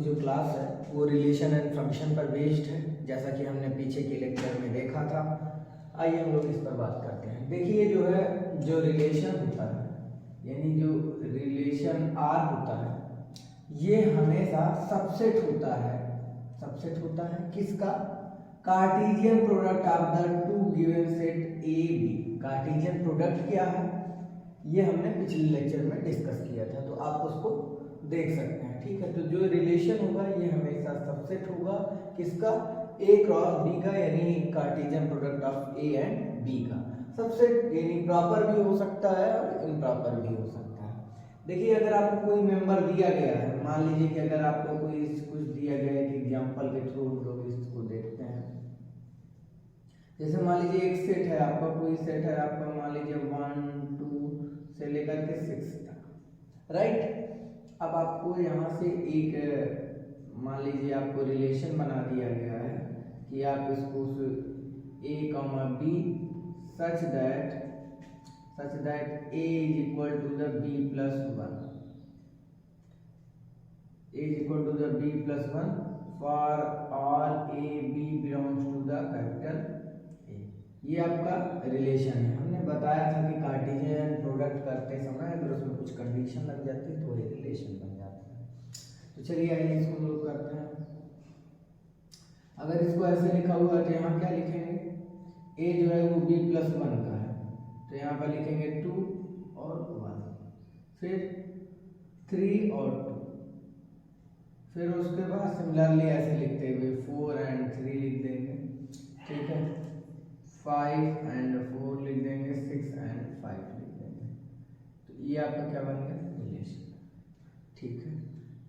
जो क्लास है वो रिलेशन एंड फंक्शन पर बेस्ड है, जैसा कि हमने पीछे के लेक्चर में देखा था। आइए हम लोग इस पर बात करते हैं। देखिए जो है, जो रिलेशन होता है, यानी जो रिलेशन आर होता है, ये हमेशा सबसेट होता है। सबसेट होता है किसका? Cartesian product of the two given set A B. Cartesian product क्या है, ये हमने पिछले लेक्चर में डिस्कस किया था, तो आप उसको देख सकते हैं। ठीक है, तो जो रिलेशन होगा ये हमेशा सबसेट होगा किसका? ए क्रॉस बी का, यानी Cartesian product of A and B का। सबसेट यानी प्रॉपर भी हो सकता है और इम्प्रॉपर भी हो सकता है। देखिए अगर आपको कोई मेंबर दिया गया है, मान लीजिए कि अगर आपको कोई कुछ दिया गया है, कि एग्जांपल के थ्रू हम लोग इसको देखते हैं। जैसे मान लीजिए एक सेट है आपका, कोई सेट है आपका, मान लीजिए 1 2 से लेकर के 6 तक, राइट। अब आपको यहाँ से एक मान लीजिए आपको रिलेशन बना दिया गया है कि आप इसको A comma B such that a is equal to the b plus 1, a is equal to the b plus 1 for all a b belongs to the capital A। ये आपका रिलेशन है। हमने बताया था कि कार्टेशियन प्रोडक्ट करते समय अगर उसमें कुछ कंडीशन लग जाती है तो ये रिलेशन बन जाता है। तो चलिए आइए इसको हम लोग करते हैं। अगर इसको ऐसे लिखा हुआ है तो यहाँ क्या लिखेंगे? a जो है वो b plus 1 का है, तो यहाँ पर लिखेंगे 2 और 1, फिर 3 और 2, फिर उसके बाद सिमिलरली ऐसे लिखते हुए 4 एंड 3 लिख देंगे। ठीक है, 5 एंड 4 लिख देंगे, 6 एंड 5 लिख देंगे। तो ये आपका क्या बन गया? रिलेशन। ठीक है,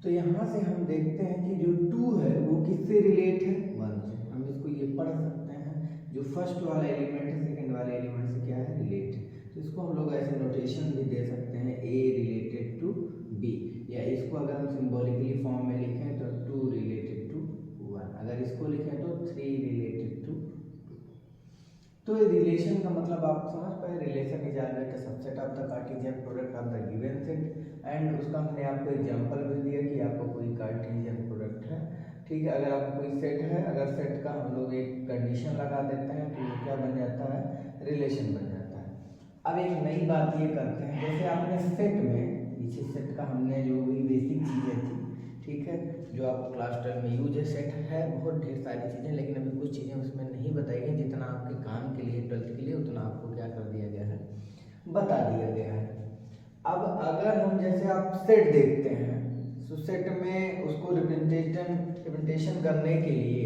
तो यहाँ से हम देखते हैं कि जो 2 है वो किससे रिलेट है? 1 से। हम इसको ये पढ़ सकते हैं, जो फर्स्ट वाला एलिमेंट है सेकंड वाले एलिमेंट से क्या है? रिलेट है। तो इसको हम लोग ऐसे नोटेशन भी दे सकते हैं, ए रिलेटेड टू बी, या इसको अगर हम सिंबॉलिकली फॉर्म में लिखें तो 2 रिलेटेड टू 1, अगर इसको लिखें तो 3 रिलेटेड टू 2। तो रिलेशन का मतलब आप समझ पाए, relation is always the subset of the Cartesian product of the given set. And उसका हमने आपको एग्जांपल भी दिया कि आपको कोई कार्टेशियन प्रोडक्ट है। ठीक है, अगर आपको कोई सेट है, अगर सेट का हम लोग एक कंडीशन लगा देते हैं तो ये क्या बन जाता है? रिलेशन बन जाता है। अब एक नई बात ये करते हैं, जैसे आपने सेट में पीछे सेट का हमने जो भी बेसिक चीज़ें थी, ठीक है, जो आपको क्लास 12 में यूज है, सेट है बहुत ढेर सारी चीज़ें, लेकिन अभी कुछ चीज़ें उसमें नहीं बताई गई। जितना आपके काम के लिए 12th के लिए उतना आपको क्या कर दिया गया है? बता दिया गया है। अब अगर हम जैसे आप सेट देखते हैं, तो सेट में उसको रिप्रेजेंटेशन करने के लिए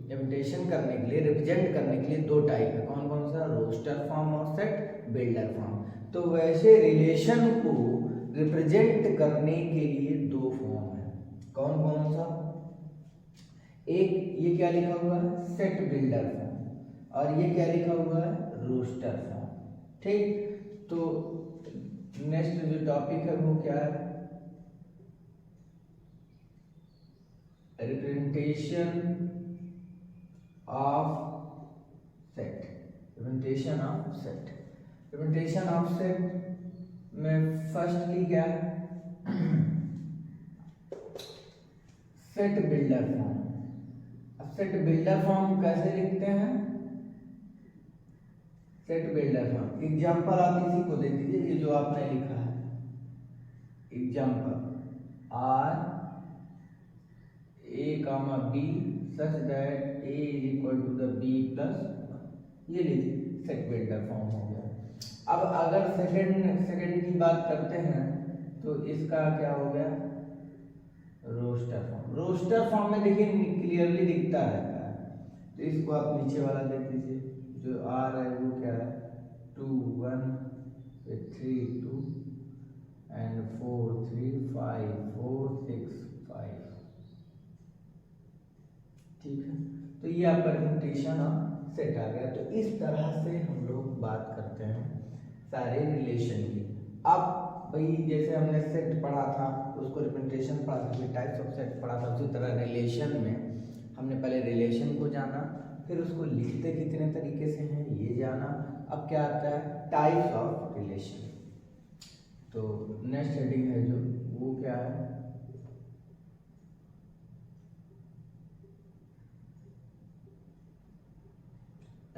रिप्रेजेंट करने के लिए 2 टाइप है। कौन कौन सा? रोस्टर फॉर्म और सेट बिल्डर फॉर्म। तो वैसे रिलेशन को रिप्रेजेंट करने के लिए 2 फॉर्म है। कौन कौन सा? एक ये क्या लिखा हुआ है? सेट बिल्डर फॉर्म, और ये क्या लिखा हुआ है? Roster form. ठीक, तो नेक्स्ट जो टॉपिक है वो क्या है? Representation of set. Representation of set. Representation of set में फर्स्टली क्या है? Set builder form. अब सेट बिल्डर फॉर्म कैसे लिखते हैं? सेट बिल्डर फॉर्म एग्जांपल आप इसी को दे दीजिए, ये जो आपने लिखा है example R A comma B such that A is equal to the B plus 1, ये लीजिए सेट बिल्डर फॉर्म हो गया। अब अगर सेकंड की बात करते हैं तो इसका क्या हो गया? Roster form. रोस्टर फॉर्म में देखिए क्लियरली दिखता रहता है, तो इसको आप नीचे वाला देख लीजिए, जो आर है वो क्या है? 2 1 3 2 एंड 4 3 5 4 6 5। ठीक है, तो ये आपका रिप्रेजेंटेशन ऑफ सेट आ गया। तो इस तरह से हम लोग बात करते हैं सारे रिलेशन की। अब भाई जैसे हमने सेट पढ़ा था, उसको रिप्रेजेंटेशन पढ़ा था, टाइप्स ऑफ सेट पढ़ा था, उसी तरह रिलेशन में हमने पहले रिलेशन को जाना, फिर उसको लिखते कितने तरीके से हैं ये जाना। अब क्या आता है? Types of relation. तो नेक्स्ट हेडिंग है जो वो क्या है?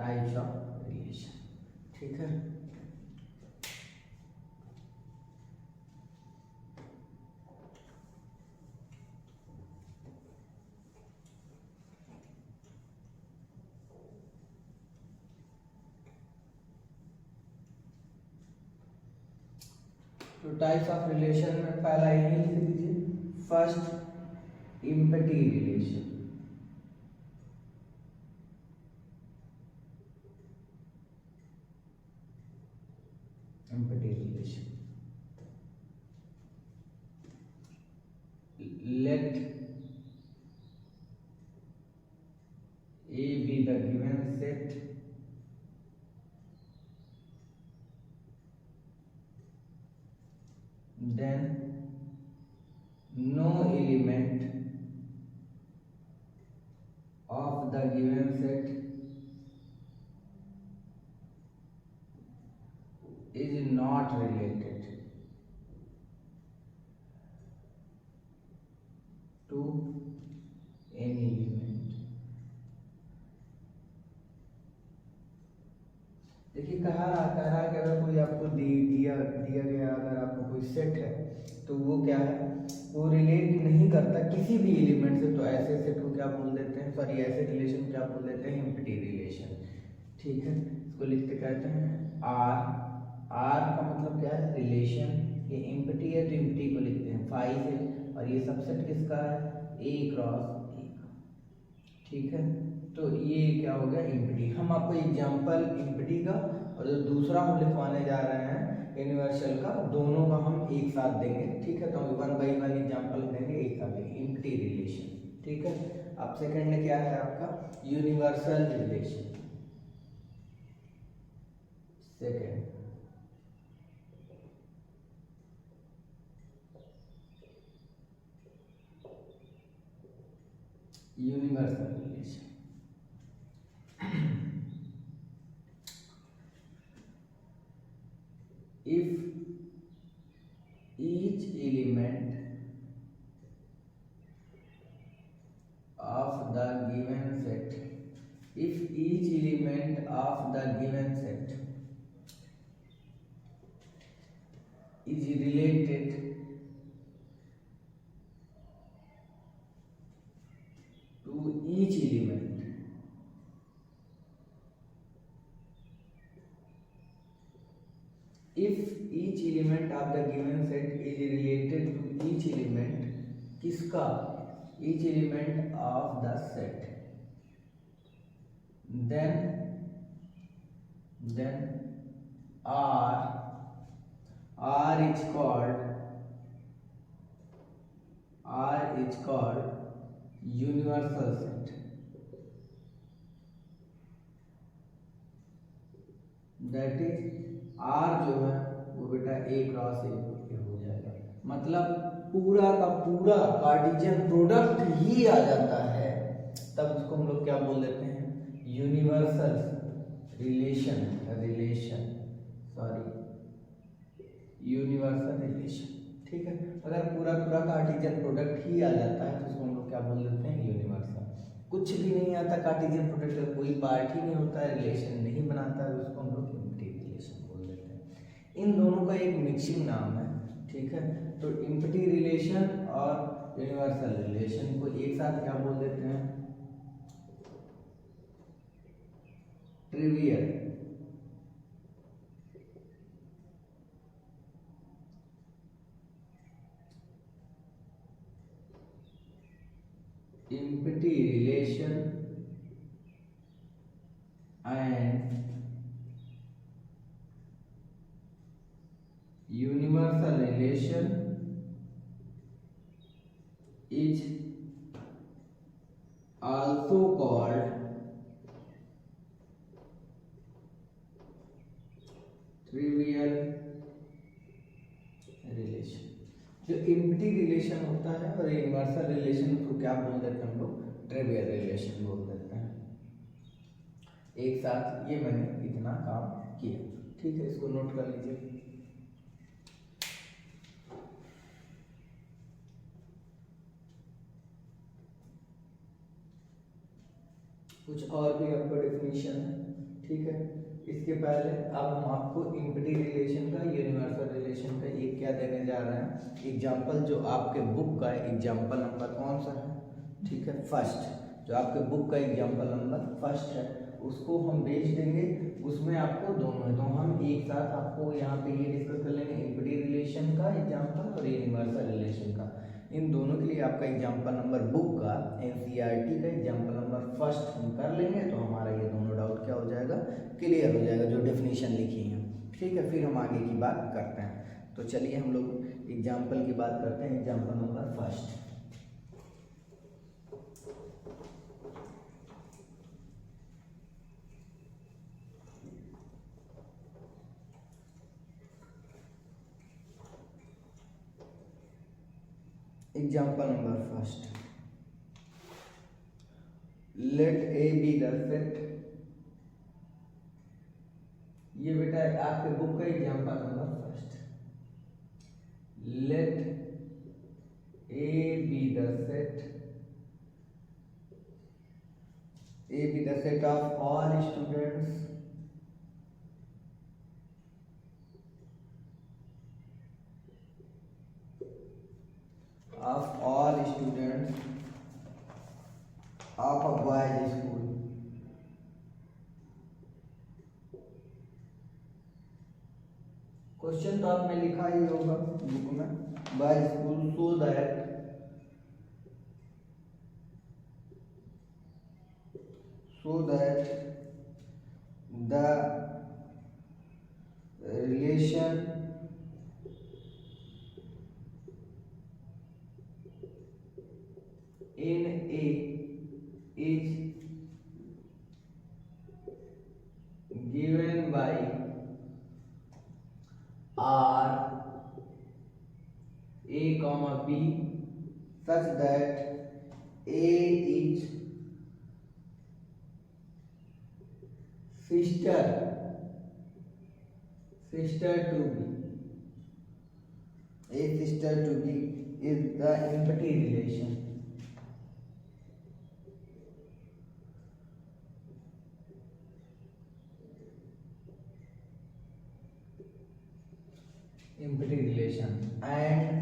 टाइप्स ऑफ रिलेशन, ठीक है। तो टाइप्स ऑफ रिलेशन में पहला यही लिख दीजिए, first empty relation. Empty relation, let A be the given set then no element of the given set is not related to any element। देखिए कह रहा है कि अगर कोई आपको दिया गया, अगर आपको कोई सेट है तो वो क्या है, वो रिलेट नहीं करता किसी भी एलिमेंट से, तो ऐसे सेट को क्या बोल देते हैं, सॉरी ऐसे रिलेशन को क्या बोल देते हैं, एम्प्टी रिलेशन, ठीक है। इसको लिखते कहते हैं आर का मतलब क्या है, रिलेशन। ये एम्प्टी है तो एम्प्टी को लिखते हैं फाई से, और ये सबसेट किसका है, ए क्रॉस ए का, ठीक है। तो ये क्या हो गया, एम्प्टी। हम आपको एग्जांपल एम्प्टी का और जो दूसरा हम लिखवाने जा रहे हैं यूनिवर्सल का, दोनों का हम एक साथ देंगे, ठीक है। तो हम 1 बाई 1 एग्जांपल देंगे, एक साथ देंगे एम्प्टी रिलेशन, ठीक है। अब सेकंड में क्या है आपका, universal relation. Second universal relation. if each element of the given set is related to each element, if each element of the given set is related to each element, किसका, each element of the set, then R is called universal set। That is R जो है वो बेटा A cross A हो जाएगा, मतलब पूरा का पूरा कार्टेशियन प्रोडक्ट ही आ जाता है, तब उसको हम लोग क्या बोल देते हैं, यूनिवर्सल रिलेशन, यूनिवर्सल रिलेशन, ठीक है। अगर पूरा कार्टेशियन प्रोडक्ट ही आ जाता है तो उसको हम लोग क्या बोल देते हैं, यूनिवर्सल। कुछ भी नहीं आता कार्टेशियन प्रोडक्ट का, कोई पार्ट ही नहीं होता है, रिलेशन नहीं बनाता है, उसको हम लोग एम्प्टी रिलेशन बोल देते हैं। इन दोनों का एक मिक्सिंग नाम है, ठीक है। तो एम्प्टी रिलेशन और यूनिवर्सल रिलेशन को एक साथ क्या बोल देते हैं, trivial. Empty relation and universal relation is also called trivial relation। जो एम्प्टी रिलेशन होता है और यूनिवर्सल रिलेशन को क्या बोल देते हैं हम लोग, ट्रिवियल रिलेशन बोल देते हैं। एक साथ ये मैंने इतना काम किया, ठीक है, इसको नोट कर लीजिए। कुछ और भी आपका डेफिनेशन है, ठीक है। इसके पहले अब हम आपको इम्पटी रिलेशन का, यूनिवर्सल रिलेशन का एक क्या देने जा रहे हैं, एग्जाम्पल जो आपके बुक का एग्जाम्पल नंबर कौन सा है, ठीक है, फर्स्ट, जो आपके बुक का एग्जाम्पल नंबर फर्स्ट है उसको हम भेज देंगे। उसमें आपको दोनों है, तो हम एक साथ आपको यहाँ पे ये डिस्कस कर लेंगे, इम्पटी रिलेशन का एग्जाम्पल और यूनिवर्सल रिलेशन का। इन दोनों के लिए आपका एग्जाम्पल नंबर बुक का एनसीईआरटी का एग्जाम्पल नंबर फर्स्ट हम कर लेंगे, तो हमारा ये दोनों डाउट क्या हो जाएगा, क्लियर हो जाएगा, जो डेफिनेशन लिखी है, ठीक है। फिर हम आगे की बात करते हैं। तो चलिए हम लोग एग्जाम्पल की बात करते हैं, example number first. Example number first, let A B the set, ये बेटा आपके बुक का example number first, let A B the set, A B the set of all students of all students of a boys school, question तो आपने लिखा ही होगा book में, boys school, so that the relation in A is given by R A comma B such that A is sister to B, A sister to B is the empty relation. Empty relation and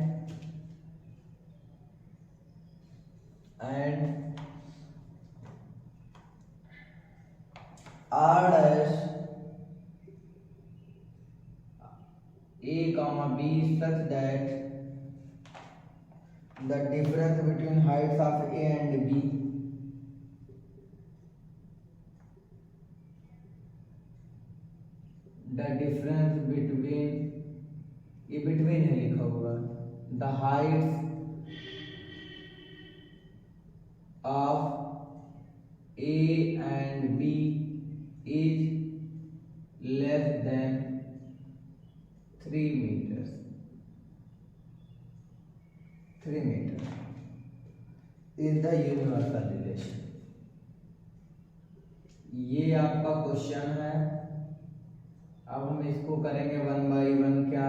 R dash A comma B such that the difference between heights of A and B ये between है लिखा होगा, the heights of A and B is less than 3 meters, 3 meters is the universal relation। ये आपका question है। अब हम इसको करेंगे 1 बाई 1 क्या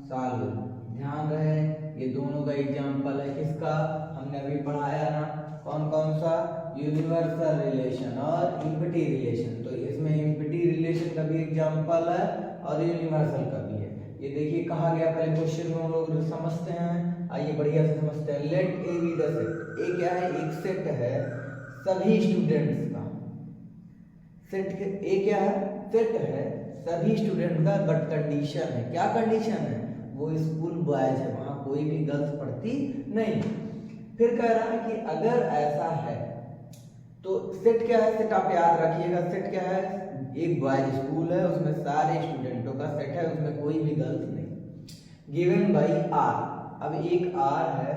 सॉल्व। ध्यान रहे ये दोनों का एग्जांपल है, किसका हमने अभी पढ़ाया ना, कौन कौन सा, यूनिवर्सल रिलेशन और इम्पटी रिलेशन। तो इसमें इम्पटी रिलेशन का भी एग्जांपल है और यूनिवर्सल का भी है। ये देखिए कहा गया, पहले क्वेश्चन में हम लोग समझते हैं, आइए बढ़िया से समझते हैं। Let A B the set, A क्या है, एक सेट है सभी स्टूडेंट्स का, सेट ए क्या है, सेट है सभी स्टूडेंट का, बट कंडीशन है, क्या कंडीशन है, वो स्कूल बॉयज है, वहां कोई भी गर्ल्स पढ़ती नहीं। फिर कह रहा है कि अगर ऐसा है तो सेट क्या है, सेट आप याद रखिएगा, सेट क्या है, एक बॉयज स्कूल है, उसमें सारे स्टूडेंटों का सेट है, उसमें कोई भी गर्ल्स नहीं, गिवन बाई आर। अब एक आर है,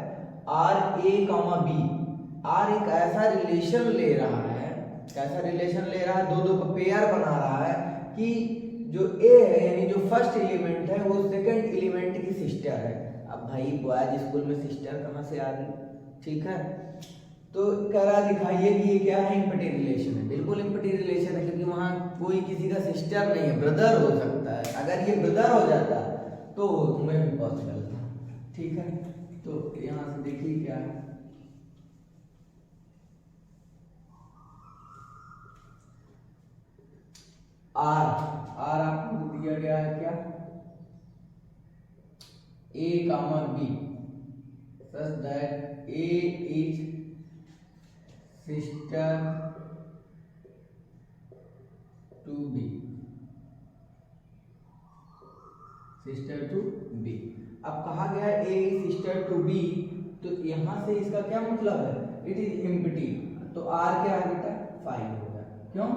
R A comma B, R एक ऐसा रिलेशन ले रहा है, कैसा रिलेशन ले रहा है, दो का पेयर बना रहा है कि जो ए है यानी जो फर्स्ट एलिमेंट है वो सेकंड एलिमेंट की सिस्टर है। अब भाई बॉयज स्कूल में सिस्टर कहाँ से आ गई, ठीक है। तो करा दिखाइए कि ये क्या है, इम्पटी रिलेशन है, बिल्कुल इम्पटी रिलेशन है, क्योंकि वहां कोई किसी का सिस्टर नहीं है, ब्रदर हो सकता है। अगर ये ब्रदर हो जाता तो तुम्हें भी पॉसिबल था, ठीक है। तो यहाँ से देखिए क्या है, आर आपको दिया गया है क्या, A, B, such that A is sister to B, अब कहा गया है A is sister to B, तो यहां से इसका क्या मतलब है, इट इज एम्प्टी, तो R क्या है बेटा 5 होगा। क्यों,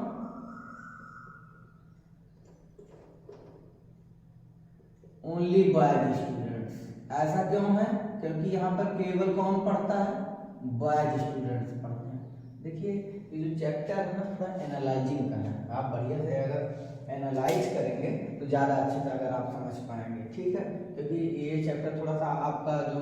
ओनली बॉयज स्टूडेंट्स, ऐसा क्यों है, क्योंकि यहाँ पर केवल कौन पढ़ता है, बॉयज स्टूडेंट्स पढ़ते हैं। देखिए ये जो चैप्टर है ना थोड़ा एनालाइजिंग का है, आप बढ़िया से अगर एनालाइज करेंगे तो ज़्यादा अच्छे से अगर आप समझ पाएंगे, ठीक है। क्योंकि ये चैप्टर थोड़ा सा आपका जो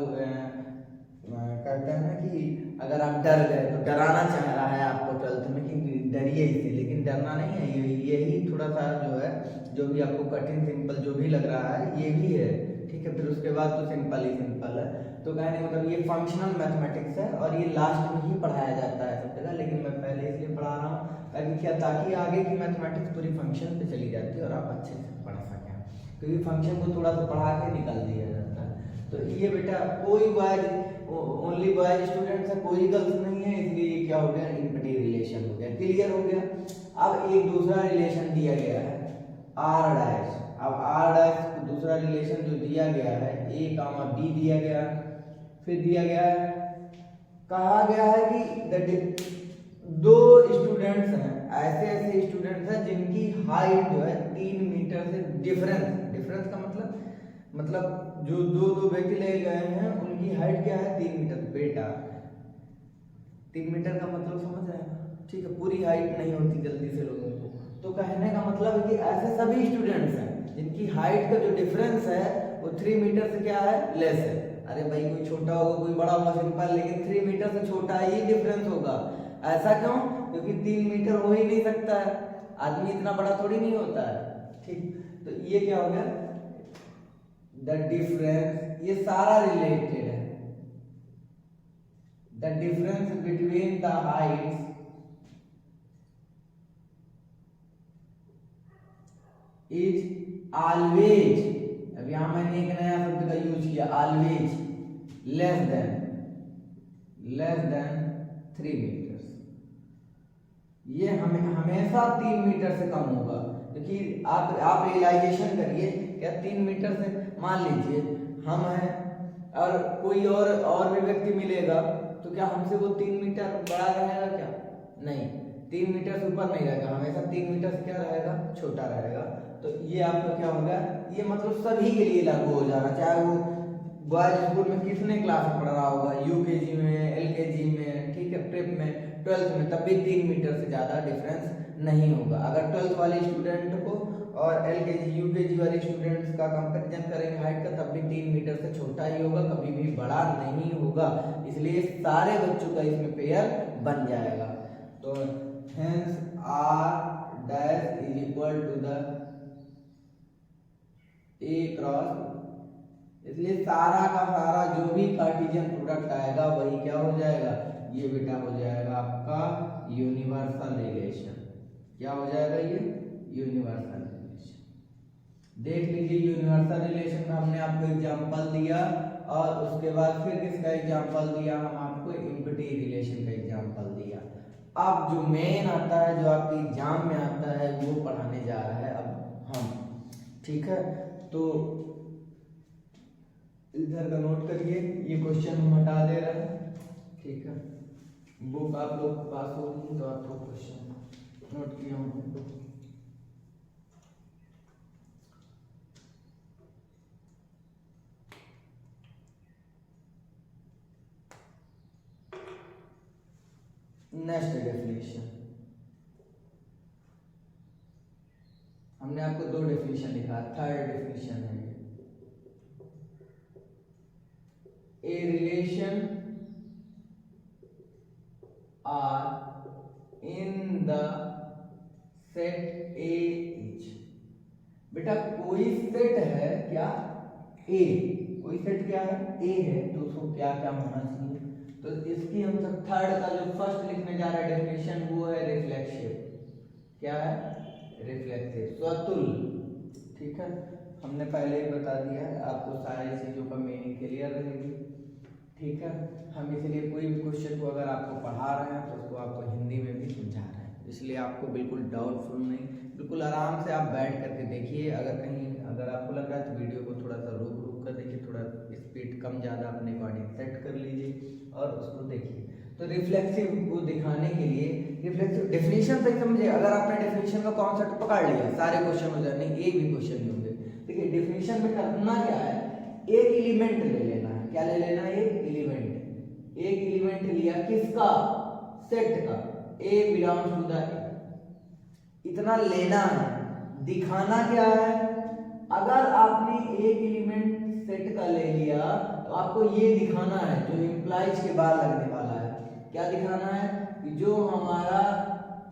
कहते हैं ना कि अगर आप डर गए तो डराना चाह रहा है आपको 12th में कि डरिए इससे, लेकिन डरना नहीं है, यही थोड़ा सा जो है जो भी आपको कठिन सिंपल जो भी लग रहा है ये भी है, ठीक है। फिर उसके बाद तो सिंपल ही सिंपल है, तो कहने मतलब ये फंक्शनल मैथमेटिक्स है और ये लास्ट में ही पढ़ाया जाता है सब जगह, लेकिन मैं पहले इसलिए पढ़ा रहा हूँ ताकि क्या, ताकि आगे की मैथमेटिक्स पूरी फंक्शन पे चली जाती है और आप अच्छे से पढ़ सकें, क्योंकि फंक्शन को थोड़ा सा पढ़ा के निकाल दिया जाता है। तो ये बेटा कोई बॉयज, ओनली बॉयज स्टूडेंट्स है, कोई गर्ल्स नहीं है, इसलिए ये क्या हो गया, इनवर्टिंग रिलेशन हो गया, क्लियर हो गया। अब एक दूसरा रिलेशन दिया गया है आर डैश, अब आर डैश दूसरा रिलेशन जो दिया गया है A, B दिया गया, फिर दिया गया है, कहा गया है कि दो स्टूडेंट्स हैं, ऐसे स्टूडेंट्स हैं जिनकी हाइट जो है 3 मीटर से डिफरेंस का मतलब जो दो व्यक्ति ले गए हैं उनकी हाइट क्या है 3 मीटर, बेटा 3 मीटर का मतलब समझ रहे हैं, ठीक है। पूरी हाइट नहीं होती जल्दी से लोगों को, तो कहने का मतलब है कि ऐसे सभी स्टूडेंट्स हैं जिनकी हाइट का जो डिफरेंस है वो 3 मीटर से क्या है, लेस है। अरे भाई कोई छोटा होगा कोई बड़ा होगा सिंपल, लेकिन 3 मीटर से छोटा ही डिफरेंस होगा। ऐसा क्यों, क्योंकि 3 मीटर हो ही नहीं सकता है, आदमी इतना बड़ा थोड़ी नहीं होता है, ठीक। तो ये क्या हो गया, द डिफरेंस, ये सारा रिलेटेड है, the difference between the Heights is always, अब यहां मैंने एक नया शब्द का यूज किया ऑलवेज, लेस देन 3 मीटर्स, ये हमेशा 3 मीटर से कम होगा। क्योंकि आप रियलाइजेशन करिए, क्या 3 मीटर से, मान लीजिए हम हैं और कोई और भी व्यक्ति मिलेगा, तो क्या हमसे वो 3 मीटर बड़ा रहेगा क्या, नहीं, 3 मीटर से ऊपर नहीं रहेगा, हमेशा 3 मीटर से क्या रहेगा, छोटा रहेगा। तो ये आपका क्या होगा, ये मतलब सभी के लिए लागू हो जाना, चाहे वो बॉयज स्कूल में कितने क्लास पढ़ रहा होगा, यूकेजी में, एलकेजी में, ठीक है, प्रेप में, 12th में, तब भी 3 मीटर से ज्यादा डिफरेंस नहीं होगा। अगर 12th वाले स्टूडेंट को और एलकेजी यूकेजी वाले स्टूडेंट्स का कंपैरिजन करेंगे हाइट का, तब भी 3 मीटर से छोटा ही होगा, कभी भी बड़ा नहीं होगा। इसलिए सारे बच्चों का इसमें पेयर बन जाएगा। तो hence R dash is equal to the A cross, इसलिए सारा का सारा जो भी कार्टेशियन प्रोडक्ट आएगा वही क्या हो जाएगा, ये बेटा हो जाएगा आपका यूनिवर्सल रिलेशन। क्या हो जाएगा, ये यूनिवर्सल रिलेशन। देख लीजिए यूनिवर्सल रिलेशन में हमने आपको एग्जांपल दिया और उसके बाद फिर किसका एग्जांपल दिया, हम आपको इम्प्टी रिलेशन का एग्जांपल दिया। अब जो मेन आता है, जो आपके एग्जाम में आता है, वो पढ़ाने जा रहा है अब हम, ठीक है। तो इधर का नोट करिए, ये क्वेश्चन हम हटा दे रहे हैं, ठीक है। बुक आप लोग के पास होगी तो आपको क्वेश्चन नोट किया होंगे। नेक्स्ट डेफिनेशन, हमने आपको 2 डेफिनेशन लिखा, थर्ड डेफिनेशन है a relation R in the set A each. बेटा कोई सेट है क्या, ए, कोई सेट क्या है, ए है, तो उसको क्या क्या होना चाहिए। तो इसकी हम सब थर्ड का जो फर्स्ट लिखने जा रहा है डेफिनेशन वो है रिफ्लेक्सिव। क्या है, रिफ्लेक्सिव, स्वतुल। ठीक है, हमने पहले ही बता दिया है, आपको सारी चीजों का मीनिंग क्लियर रहेगी। ठीक है, हम इसलिए कोई भी क्वेश्चन को अगर आपको पढ़ा रहे हैं तो उसको आपको हिंदी में भी समझा रहे हैं, इसलिए आपको बिल्कुल डाउटफुल नहीं, बिल्कुल आराम से आप बैठ करके देखिए। अगर आपको लग रहा है तो वीडियो को थोड़ा सा रोक कर देखिए, थोड़ा स्पीड कम ज़्यादा अपने अकॉर्डिंग सेट कर लीजिए और उसको देखिए। तो रिफ्लेक्सिव को दिखाने के लिए रिफ्लेक्सिव डेफिनेशन तक समझिए। अगर आपने डेफिनेशन का कॉन्सेप्ट पकड़ लिया, सारे क्वेश्चन हो जाए, एक भी क्वेश्चन नहीं होंगे। देखिए डेफिनेशन में करना क्या है, एक एलिमेंट ले लेना है। क्या ले लेना है? एक एलिमेंट लिया, किसका? सेट का, ए बिलोंग्स टू द ए, इतना लेना है। दिखाना क्या है? अगर आपने एक एलिमेंट सेट का ले लिया तो आपको ये दिखाना है, जो इंप्लाइज के बाद लगने वाला है। क्या दिखाना है? कि जो हमारा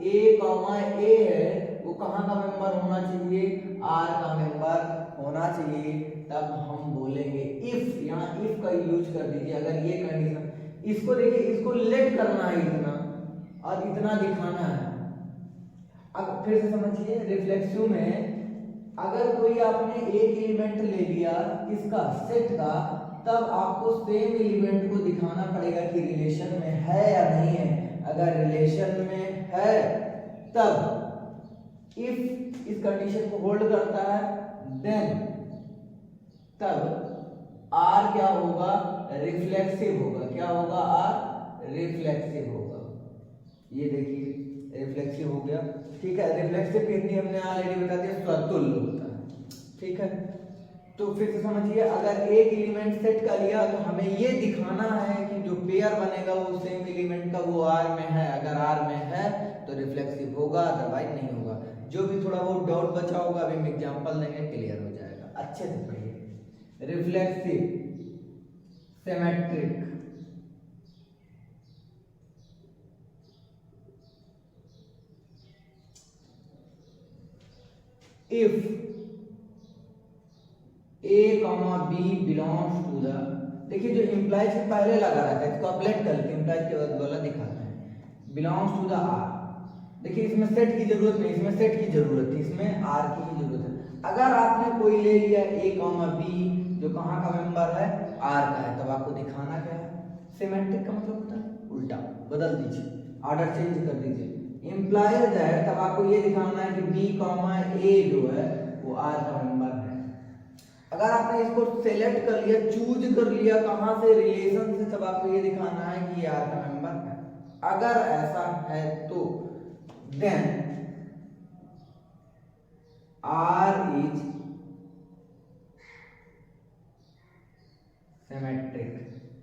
ए कॉमा ए है वो कहाँ का मेंबर होना चाहिए? आर का मेंबर होना चाहिए। तब हम बोलेंगे इफ, यहाँ इफ का यूज कर दीजिए। अगर ये कंडीशन, इसको देखिए, इसको लेट करना है इतना और इतना दिखाना है। अब फिर से समझिए, रिफ्लेक्सिव में अगर कोई आपने एक एलिमेंट ले लिया, किसका? सेट का, तब आपको सेम एलिमेंट को दिखाना पड़ेगा कि रिलेशन में है या नहीं है। अगर रिलेशन में है तब इफ इस कंडीशन को होल्ड करता है, देन तब आर क्या होगा? रिफ्लेक्सिव होगा। क्या होगा? आर रिफ्लेक्सिव होगा। ये देखिए रिफ्लेक्सिव हो गया। ठीक है, रिफ्लेक्सिव की हिंदी हमने ऑलरेडी बता दिया, स्वतुल्य होता है। ठीक है, तो फिर से समझिए, अगर एक एलिमेंट सेट का लिया तो हमें ये दिखाना है कि जो पेयर बनेगा वो सेम एलिमेंट का वो आर में है। अगर आर में है तो रिफ्लेक्सिव होगा, अदरवाइज नहीं होगा। जो भी थोड़ा बहुत डाउट बचा होगा अभी हम एग्जांपल देंगे, क्लियर हो जाएगा। अच्छे से पढ़िए। Reflexive, symmetric, if a comma b belongs to the, देखिए जो इंप्लाइज से पहले लगा रहता है इसको अपलेट करके इंप्लाइज के बाद वाला दिखाते हैं। बिलोंग्स टू द आर, देखिए इसमें सेट की जरूरत नहीं, इसमें सेट की जरूरत है, इसमें आर की ही जरूरत है। अगर आपने कोई ले लिया a कॉमा b जो कहाँ का मेंबर है? आर का है, तब आपको दिखाना क्या है? सिमेट्रिक का मतलब होता है उल्टा, बदल दीजिए, ऑर्डर चेंज कर दीजिए। इंप्लाइज है, तब आपको ये दिखाना है कि b कॉमा a जो है वो आर का मेंबर है। अगर आपने इसको सेलेक्ट कर लिया, चूज कर लिया कहां से? रिलेशन से, तब आपको ये दिखाना है कि ये आर का मेंबर है। अगर ऐसा है तो देन आर इज सिमेट्रिक।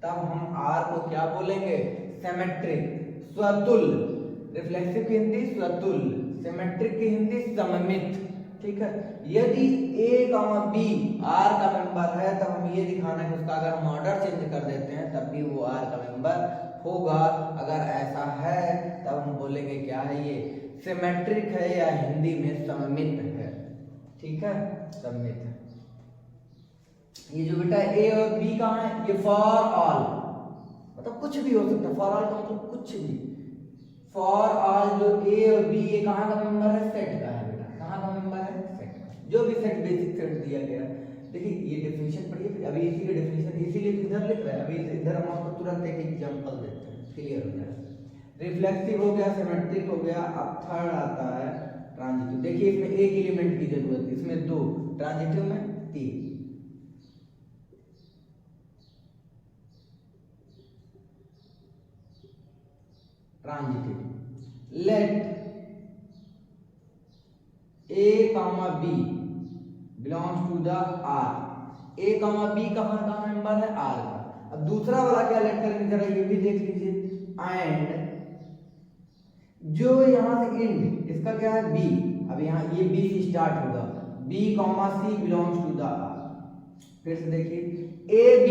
तब हम आर को क्या बोलेंगे? सिमेट्रिक, स्वतुल्य। रिफ्लेक्सिव की हिंदी स्वतुल्य, सिमेट्रिक की हिंदी सममित। ठीक है, यदि a कॉमा b r का मेंबर है तब हम ये दिखाना है उसका, अगर हम ऑर्डर चेंज कर देते हैं तब भी वो r का मेंबर होगा। अगर ऐसा है तब हम बोलेंगे क्या है? ये सिमेट्रिक है या हिंदी में सममित है। ठीक है, सममित है। ये जो बेटा a और b कहाँ है? ये फॉर ऑल, मतलब कुछ भी हो सकता है। फॉर ऑल का मतलब कुछ भी। फॉर ऑल जो a और b ये कहाँ का मेंबर है? सेट का है बेटा। कहाँ का मेंबर है? सेट का। जो भी सेट, बेसिक सेट दिया गया। देखिए ये डेफिनेशन पढ़िए, अभी इसी का डेफिनेशन इसीलिए इधर लिख रहा है। अभी इधर हम आपको तुरंत एक एग्जांपल देते हैं, क्लियर हो जाए। रिफ्लेक्सिव हो गया, सिमेट्रिक हो गया। अब थर्ड आता है ट्रांजिटिव। देखिए इसमें एक एलिमेंट की जरूरत है, इसमें दो, ट्रांजिटिव में तीन। Transitive, let a comma b belongs to the r। a comma b कहाँ का मेंबर है? r का। अब दूसरा वाला क्या लेट करेंगे, जरा ये भी देख लीजिए। एंड जो यहाँ से एंड, इसका क्या है? b। अब यहाँ ये b से स्टार्ट होगा, b comma c belongs to the r। फिर से देखिए a b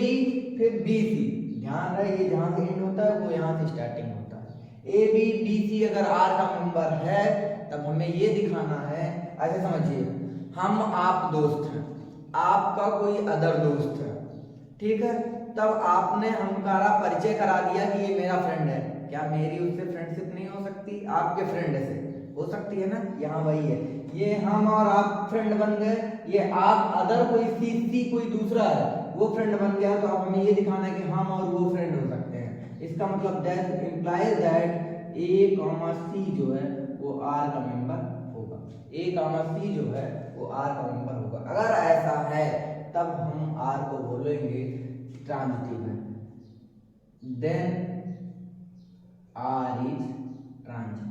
फिर b c, ध्यान रहे ये जहाँ से एंड होता है वो यहाँ से स्टार्टिंग होता है। a b b c अगर r का मेंबर है तब हमें ये दिखाना है। ऐसे समझिए, हम आप दोस्त हैं, आपका कोई अदर दोस्त है, ठीक है, तब आपने हमारा परिचय करा दिया कि ये मेरा फ्रेंड है। क्या मेरी उससे फ्रेंडशिप नहीं हो सकती? आपके फ्रेंड से हो सकती है ना, यहाँ वही है, ये हम और आप फ्रेंड बन गए, ये आप अदर कोई सी कोई दूसरा है वो फ्रेंड बन गया, तो अब हमें ये दिखाना है कि हम और वो फ्रेंड हो सकते हैं। इसका मतलब that implies that A comma C जो है वो आर का मेंबर होगा, ए कॉमा सी जो है वो आर का मेंबर होगा। अगर ऐसा है तब हम आर को बोलेंगे ट्रांजिटिव है, देन आर इज ट्रांजिटिव।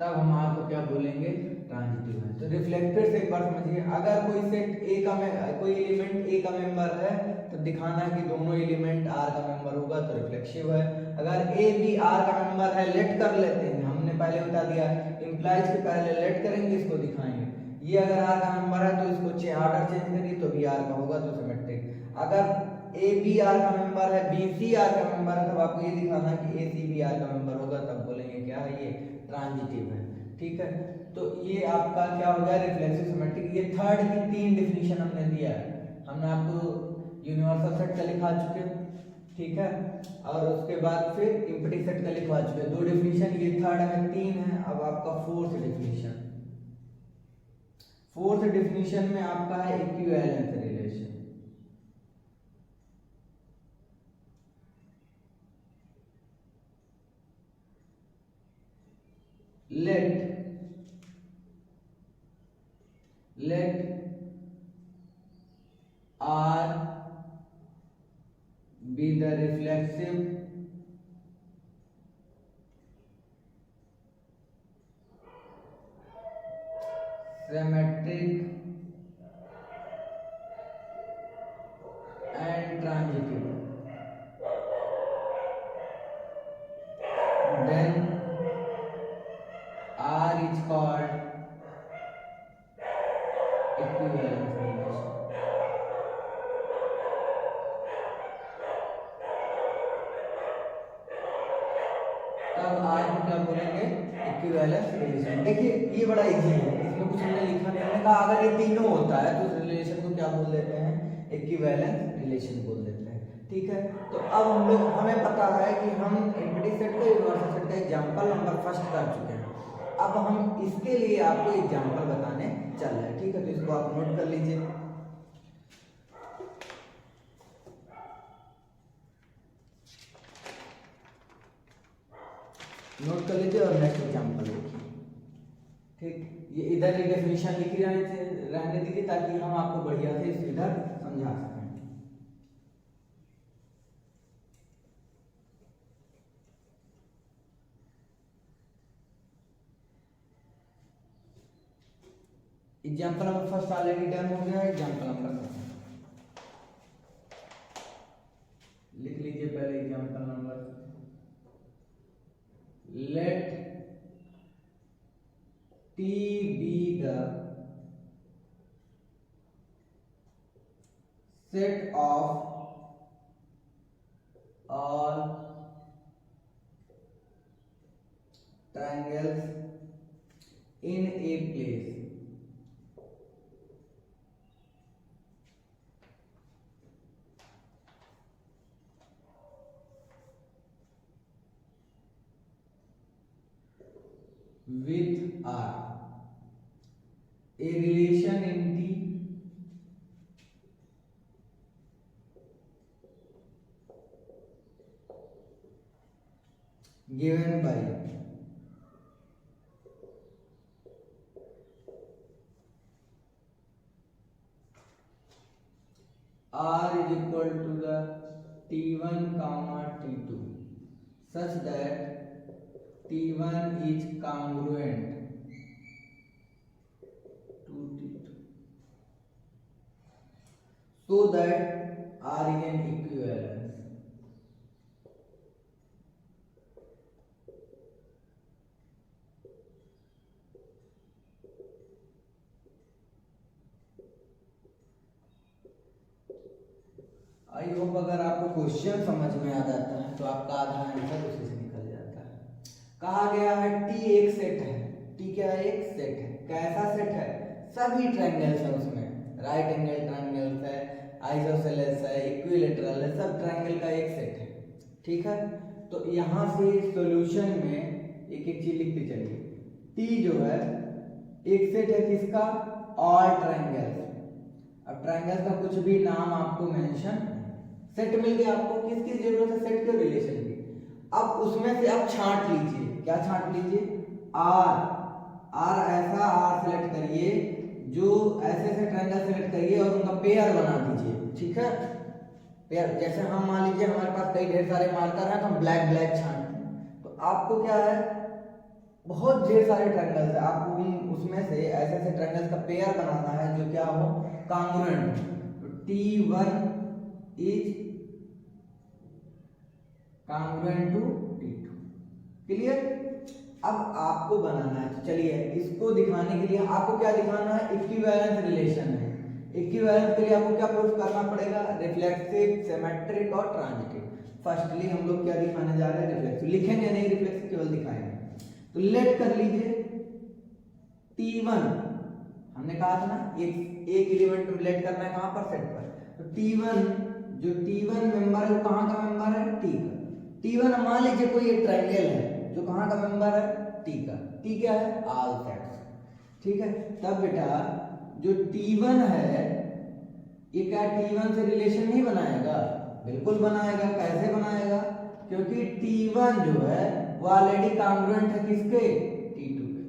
तब हम आर को क्या बोलेंगे, ट्रांजिटिव है। तो रिफ्लेक्टेड से एक बार समझिए, अगर कोई सेट ए का कोई एलिमेंट ए का मेंबर है तो दिखाना कि दोनों एलिमेंट आर का मेंबर होगा तो रिफ्लेक्सिव है। अगर ए बी आर का मेंबर है, लेट कर लेते हैं, हमने पहले बता दिया इंप्लाइज के पहले लेट करेंगे, इसको दिखाएंगे। ये अगर आर का मेंबर है तो इसको ऑर्डर चेंज करिए तो भी आर का होगा, तो सिमेट्रिक। अगर ए बी आर का मेंबर है, बी सी आर का मेंबर है, तब आपको ये दिखाना कि ए सी बी आर का मेंबर होगा, तब बोलेंगे क्या है, ये ट्रांजिटिव है। ठीक है, तो ये आपका क्या हो गया, रिफ्लेक्सिव सिमेट्रिक। ये थर्ड की 3 डिफिनीशन हमने दिया है, हमने आपको यूनिवर्सल सेट का लिखा चुके, ठीक है, और उसके बाद फिर इम्पीडेंस सेट का लिखवा चुके, 2 डिफिनीशन, ये थर्ड में 3 है। अब आपका फोर्थ डिफिनीशन, फोर्थ डिफिनीशन में आपका है equivalence relation. let R be the reflexive symmetric and transitive, then R is called equivalence relation। तब R को क्या बोलेंगे, इक्विवेलेंस रिलेशन। देखिए ये बड़ा इजी है, इसमें कुछ हमने लिखा नहीं, हमने कहा अगर ये तीनों होता है तो उस रिलेशन को क्या बोल देते हैं, इक्विवेलेंस रिलेशन बोल देते हैं। ठीक है, तो अब हम लोग, हमें पता है कि हम इम्पीडेंस सेट का यूनिवर्सल सेट का एग्जांपल नंबर फर्स्ट कर चुके हैं। अब हम इसके लिए आपको एग्जांपल बताने चल रहे हैं। ठीक है, तो इसको आप नोट कर लीजिए, नोट कर लीजिए और नेक्स्ट एग्जांपल देखिए। ठीक, ये इधर ये डेफिनेशन लिखी रहने दीजिए ताकि हम आपको बढ़िया से इधर समझा सकें। Example number first already done हो गया है, एग्जांपल नंबर लिख लीजिए पहले example number, let T be the set of all triangles in a place with R, a relation in T given by R is equal to the T1 comma T2 such that T1 is congruent to T2 so that R is an equivalence। I hope अगर आपको question समझ में आ जाता है तो आपका आधा answer उसी से निकल जाता है। कहा गया है टी एक सेट है, टी क्या है, एक सेट है। कैसा सेट है, सभी ट्रायंगल्स है उसमें, राइट एंगल ट्रायंगल्स है, आइसोसेलेस है, इक्विलैटरल है, सब ट्रायंगल का एक सेट है। ठीक है, तो यहाँ से सॉल्यूशन में एक एक चीज लिखते चलिए। टी जो है एक सेट है किसका, ऑल ट्रायंगल्स। अब ट्रायंगल का कुछ भी नाम आपको मेंशन, सेट मिल गया आपको, किसकी जरूरत है, सेट के रिलेशन की। अब उसमें से आप छांट लीजिए, क्या छांट लीजिए, आर ऐसा आर सेलेक्ट करिए जो ऐसे ट्रायंगल सेलेक्ट करिए और उनका पेयर बना दीजिए, ठीक है। पेयर जैसे हम मान लीजिए हमारे पास कई ढेर सारे मार्कर हैं तो हम ब्लैक ब्लैक छांटते हैं, तो आपको क्या है, बहुत ढेर सारे ट्रायंगल्स है, आपको उसमें से ऐसे ट्रायंगल्स का पेयर बनाना है जो क्या हो, कांग्रुएंट। तो T1 is congruent to T2, clear. अब आपको बनाना है, तो चलिए इसको दिखाने के लिए आपको क्या दिखाना है, इक्विवेलेंस रिलेशन है। इक्विवेलेंस के लिए आपको क्या प्रूफ करना पड़ेगा, रिफ्लेक्सिव, सिमेट्रिक और ट्रांजिटिव। फर्स्टली हम लोग क्या दिखाने जा रहे हैं, रिफ्लेक्सिव। लिखेंगे नहीं रिफ्लेक्सिव, केवल दिखाएंगे। तो लेट कर लीजिए T1, हमने कहा था ना एक एलिमेंट लेट करना है कहां पर, सेट पर। तो T1 जो T1 मेंबर है वो कहां का मेंबर है, T का। T1 मान लीजिए कोई एक ट्रायंगल है जो कहां का मेंबर है, T का। T क्या है, ऑल सेट्स, ठीक है। तब बेटा जो T1 है ये क्या T1 से रिलेशन नहीं बनाएगा, बिल्कुल बनाएगा। कैसे बनाएगा, क्योंकि T1 जो है वो ऑलरेडी कांग्रुएंट है किसके, T2 के।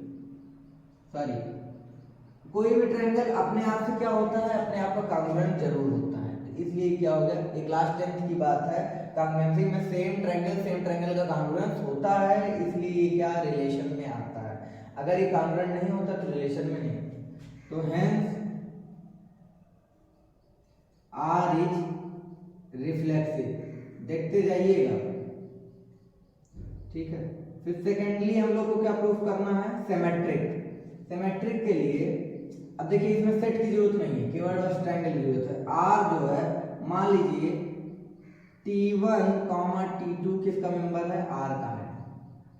सॉरी, कोई भी ट्रायंगल अपने आप से क्या होता है, अपने आप का कांग्रुएंट जरूर होता है। तो इसलिए क्या हो गया, एक क्लास 10th की बात है, कांग्रुएंसी में सेम ट्रायंगल का कांग्रुएंस होता है, इसलिए ये क्या रिलेशन में आता है। अगर ये कांग्रुएंट नहीं होता तो रिलेशन में नहीं। तो हेंस आर इज रिफ्लेक्सिव, देखते जाइएगा, ठीक है। फिर सेकेंडली हम लोग को क्या प्रूफ करना है, सिमेट्रिक। सिमेट्रिक के लिए अब देखिए इसमें सेट की जरूरत नहीं है, केवल बस ट्रायंगल की जरूरत है। आर जो है मान लीजिए T1, T2 किसका मेंबर है, आर का है,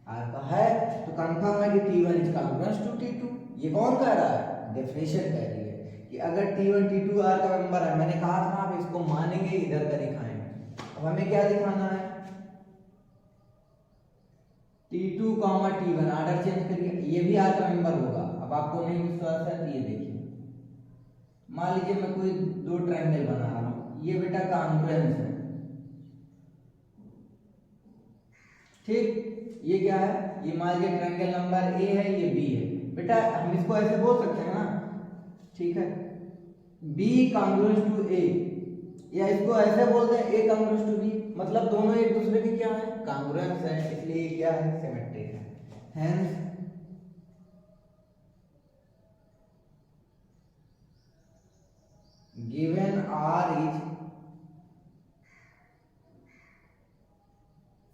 आर का है। तो कंफर्म है कि T1 is congruent to T2। ये कौन कह रहा है, डेफिनेशन कह रही है कि अगर T1 T2 आर का मेंबर है, मैंने कहा था आप इसको मानेंगे इधर का दिखाएंगे। अब हमें क्या दिखाना है, T2, T1, ऑर्डर चेंज करिए, ये भी आर का मेंबर होगा। अब आपको नहीं विश्वास है तो ये देखिए, मान लीजिए मैं कोई दो ट्रायंगल बना रहा हूं, ये बेटा कांग्रुएंस है, ठीक। ये क्या है, ये मान लीजिए ट्रायंगल नंबर ए है, ये बी है। बेटा हम इसको ऐसे बोल सकते हैं ना, ठीक है, बी कांग्रुएंस टू ए, या इसको ऐसे बोलते हैं ए कांग्रुएंस टू बी, मतलब दोनों एक दूसरे के क्या है, कांग्रुएंस है, इसलिए क्या है, सिमेट्रिक है। Hence given R is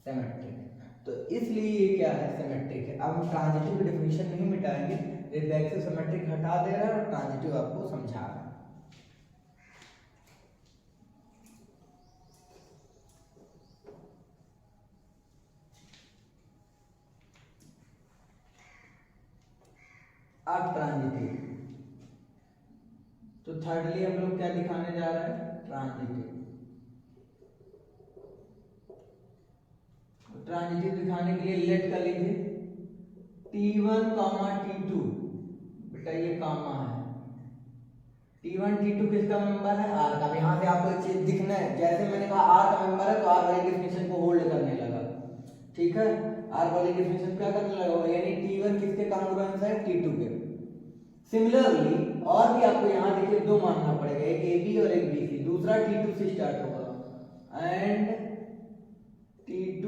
symmetric, तो इसलिए ये क्या है, सिमेट्रिक है। अब हम ट्रांजिटिव की डेफिनेशन नहीं मिटाएंगे, रिफ्लेक्सिव सिमेट्रिक हटा दे रहा है और ट्रांजिटिव आपको समझा रहा है। अब ट्रांजिटिव, तो थर्डली हम लोग क्या दिखाने जा रहे हैं, ट्रांजिटिव। ट्रांजिटिव दिखाने के लिए लेट कर लीजिए T1, T2, बेटा ये कामा है। T1 T2 किसका मेंबर है, आर का। यहाँ से आपको एक चीज दिखना है, जैसे मैंने कहा आर का मेंबर है तो आर वाली डेफिनेशन को होल्ड करने लगा, ठीक है। आर वाली डेफिनेशन क्या करने लगा, यानी T1 किसके कांग्रुएंस है, T2 के। सिमिलरली और भी आपको यहाँ देखिए दो मानना पड़ेगा, एक ए बी और एक बी सी। दूसरा T2 से स्टार्ट होगा and T2,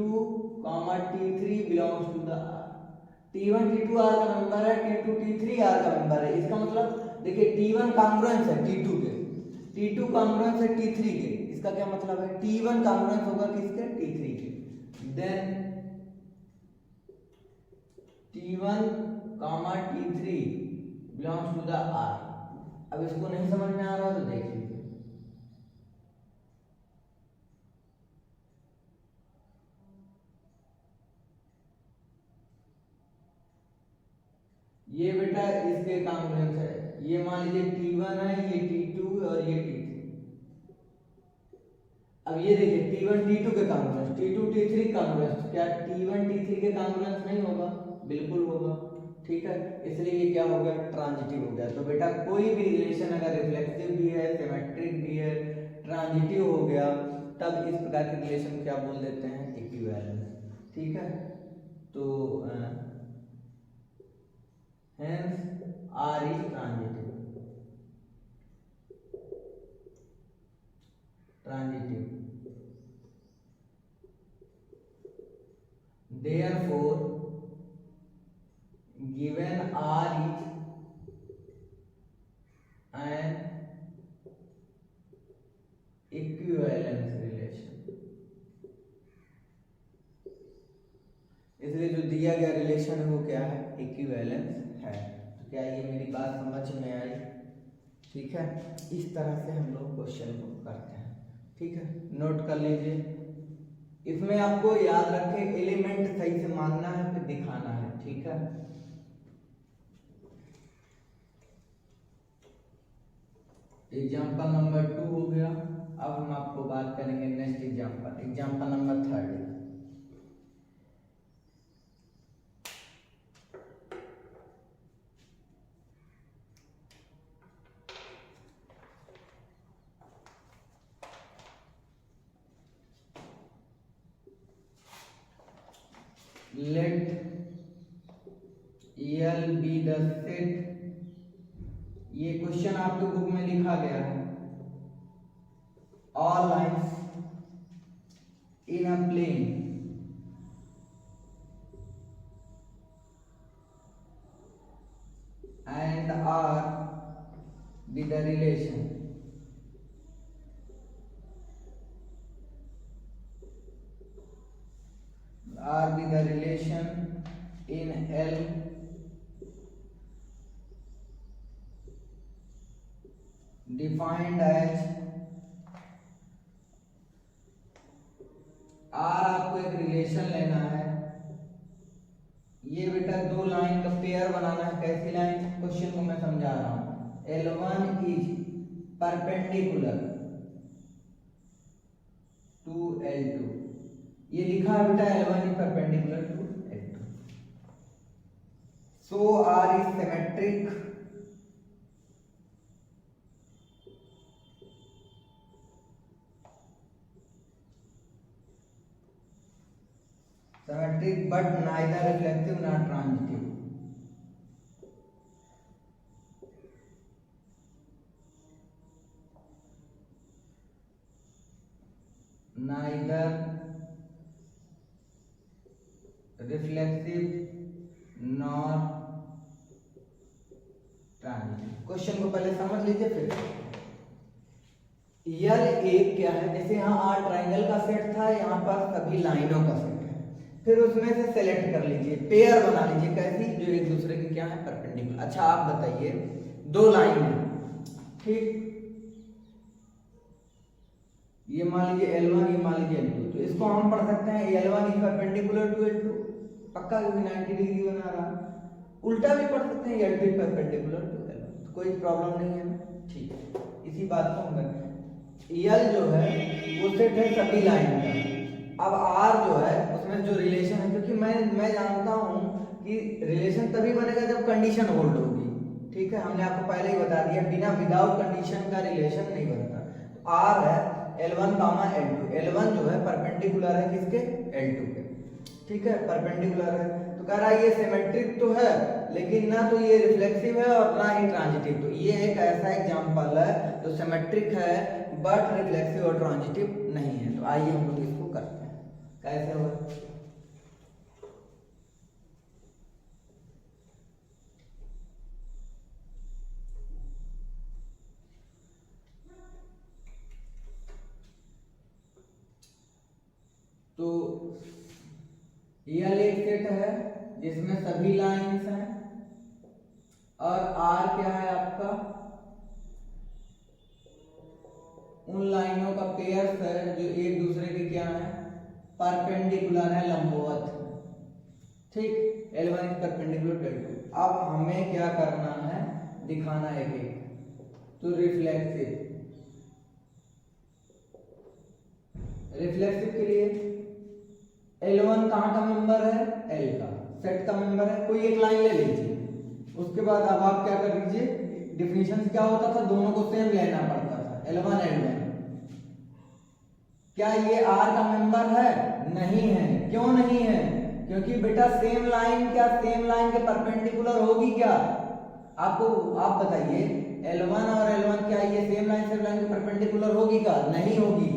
T3 belongs to the R। T1 T2 R का मेंबर है, T2 T3 R का मेंबर है। इसका मतलब देखिए T1 कांग्रुएंस है T2 के, T2 कांग्रुएंस है T3 के। इसका क्या मतलब है, T1 कांग्रुएंस होगा किसके, T3 के। Then T1, T3 belongs to the R। अब इसको नहीं समझ में आ रहा तो देख लीजिए, ये बेटा इसके कांग्रुएंस है। ये मान लीजिए T1 है, ये T2 और ये T3। अब ये देखिए T1 T2 के कांग्रुएंस, T2 T3 कांग्रुएंस, क्या T1 T3 के कांग्रुएंस नहीं होगा? बिल्कुल होगा, ठीक है। इसलिए ये क्या हो गया? ट्रांजिटिव हो गया। तो बेटा कोई भी रिलेशन अगर रिफ्लेक्सिव भी है, सिमेट्रिक भी है, ट्रांजिटिव हो गया, तब इस प्रकार के रिलेशन को क्या बोल देते हैं? इक्विवेलेंस, ठीक है। तो hence R is transitive, therefore given R is an equivalence relation, इसलिए जो दिया गया रिलेशन है वो क्या है? इक्विवेलेंस है। तो क्या ये मेरी बात समझ में आई? ठीक है, इस तरह से हम लोग क्वेश्चन को करते हैं, ठीक है। नोट कर लीजिए, इसमें आपको याद रखें एलिमेंट सही से मानना है फिर दिखाना है, ठीक है। एग्जाम्पल नंबर 2 हो गया। अब हम आपको बात करेंगे next example, example number 3। Let L be the set, ये क्वेश्चन आपके बुक में लिखा गया है। All lines in a plane and are with the relation in L defined as R, आपको एक रिलेशन लेना है। ये बेटा दो लाइन का पेयर बनाना है। कैसी लाइन? क्वेश्चन को मैं समझा रहा हूं। L1 is perpendicular to L2, ये लिखा है बेटा L1 is perpendicular to L2, so R is symmetric but neither reflective nor transitive, neither reflexive nor transitive। Question को पहले समझ लीजिए फिर। यल एक क्या है? जैसे यहाँ आर ट्राइंगल का सेट था, यहाँ पर सभी लाइनों का सेट है। फिर उसमें से सेलेक्ट कर लीजिए, पेयर बना लीजिए। कैसी? जो एक दूसरे के क्या है? परपेंडिकुलर। अच्छा आप बताइए, दो लाइन है, ठीक, ये मान लीजिए L1, ये मान लीजिए L2, तो इसको हम पढ़ सकते हैं L1 is perpendicular to L2, पक्का, क्योंकि 90 डिग्री बना रहा। उल्टा भी पढ़ सकते हैं L2 परपेंडिकुलर टू L1, तो कोई प्रॉब्लम नहीं है, ठीक है। इसी बात को हम करें, L जो है वो सेट है सभी लाइन का। अब R जो है उसमें जो रिलेशन है, क्योंकि मैं जानता हूं कि रिलेशन तभी बनेगा जब कंडीशन होल्ड होगी, ठीक है। हमने आपको पहले ही बता दिया, बिना विदाउट कंडीशन का रिलेशन नहीं बनता। तो R है L1, L2, L1 जो है परपेंडिकुलर है किसके? L2 के, ठीक है, परपेंडिकुलर है। तो कह रहा है ये सिमेट्रिक तो है, लेकिन ना तो ये रिफ्लेक्सिव है और ना ही ट्रांजिटिव। तो ये एक ऐसा एग्जांपल है जो सिमेट्रिक है बट रिफ्लेक्सिव और ट्रांजिटिव नहीं है। तो आइए हम लोग इसको करते हैं, कैसे होगा। तो L एक सेट है जिसमें सभी लाइंस हैं, और R क्या है आपका? उन लाइनों का पेयर्स है जो एक दूसरे के क्या है? परपेंडिकुलर है, लंबवत, ठीक। L1 is perpendicular to L2। अब हमें क्या करना है? दिखाना है एक। तो रिफ्लेक्सिव रिफ्लेक्सिव के लिए L1 कहाँ का मेंबर है, L का सेट का मेंबर है। कोई एक लाइन ले लीजिए, उसके बाद अब आप क्या कर लीजिए, डिफिनेशन क्या होता था, दोनों को सेम लेना पड़ता था, L1 L1। क्या ये R का मेंबर है? नहीं है। क्यों नहीं है? क्योंकि बेटा सेम लाइन क्या सेम लाइन के परपेंडिकुलर होगी क्या? आपको आप बताइए, L1 और L1 क्या ये सेम लाइन के परपेंडिकुलर होगी क्या? नहीं होगी।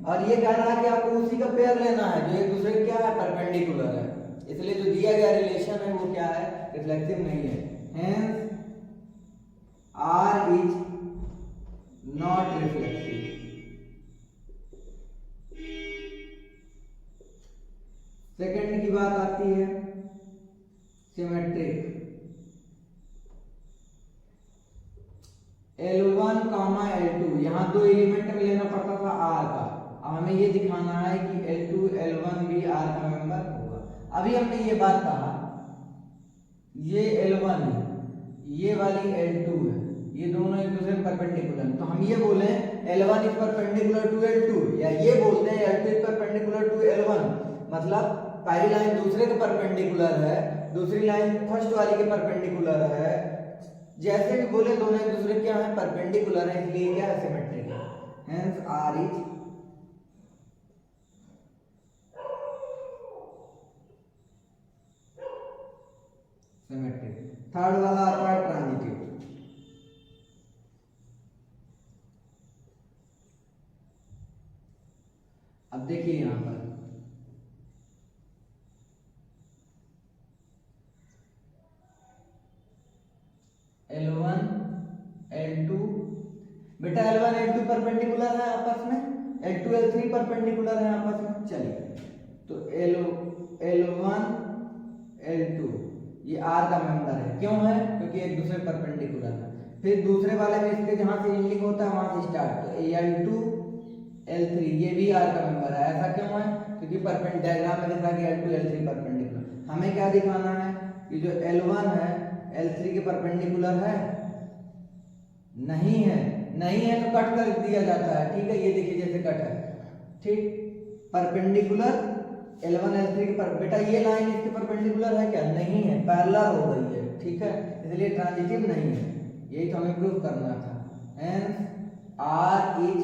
और ये कह रहा है कि आपको उसी का पेयर लेना है जो एक दूसरे क्या है, परपेंडिकुलर है। इसलिए जो दिया गया रिलेशन है वो क्या है, रिफ्लेक्सिव नहीं है। Hence R is not reflexive. Second की बात आती है सिमेट्रिक। L1, L2 यहाँ दो एलिमेंट में लेना पड़ता था R का। अब हमें ये दिखाना है कि L2 L1 भी R का मेंबर होगा। अभी हमने ये बात कहा, ये L1 है, ये वाली L2 है, ये दोनों एक दूसरे के परपेंडिकुलर हैं। तो हम ये बोले L1 is perpendicular to L2, या ये बोलते हैं L2 is perpendicular to L1। मतलब पहली लाइन दूसरे के परपेंडिकुलर है, दूसरी लाइन फर्स्ट वाली के परपेंडिकुलर है। जैसे भी बोले दोनों एक दूसरे क्या है, परपेंडिकुलर है, इसलिए क्या है, सिमेट्रिक है। Hence R is symmetric. Third वाला आता है ट्रांजिटिव। अब देखिए यहां पर L1 L2, बेटा L1 L2 परपेंडिकुलर है आपस में, L2 L3 परपेंडिकुलर है आपस में। चलिए तो L1 L2 ये R का मेंबर है। क्यों है? क्योंकि एक दूसरे परपेंडिकुलर है। फिर दूसरे वाले में इसके जहां से एंडिंग होता है वहां से स्टार्ट, तो L2 L3 ये भी R का मेंबर है। ऐसा क्यों है? क्योंकि परपेंडिकुलर डायग्राम में दिख रहा है कि L2 L3 परपेंडिकुलर। हमें क्या दिखाना है कि जो L1 है L3 के परपेंडिकुलर है? नहीं है। नहीं है तो कट कर दिया जाता है, ठीक है। ये देखिए जैसे कट है, ठीक, परपेंडिकुलर L1 L3 के पर। बेटा ये लाइन इसके परपेंडिकुलर है क्या? नहीं है, पैरेलल हो गई है, ठीक है, इसलिए ट्रांजिटिव नहीं है। यही तो हमें प्रूव करना था। Hence R is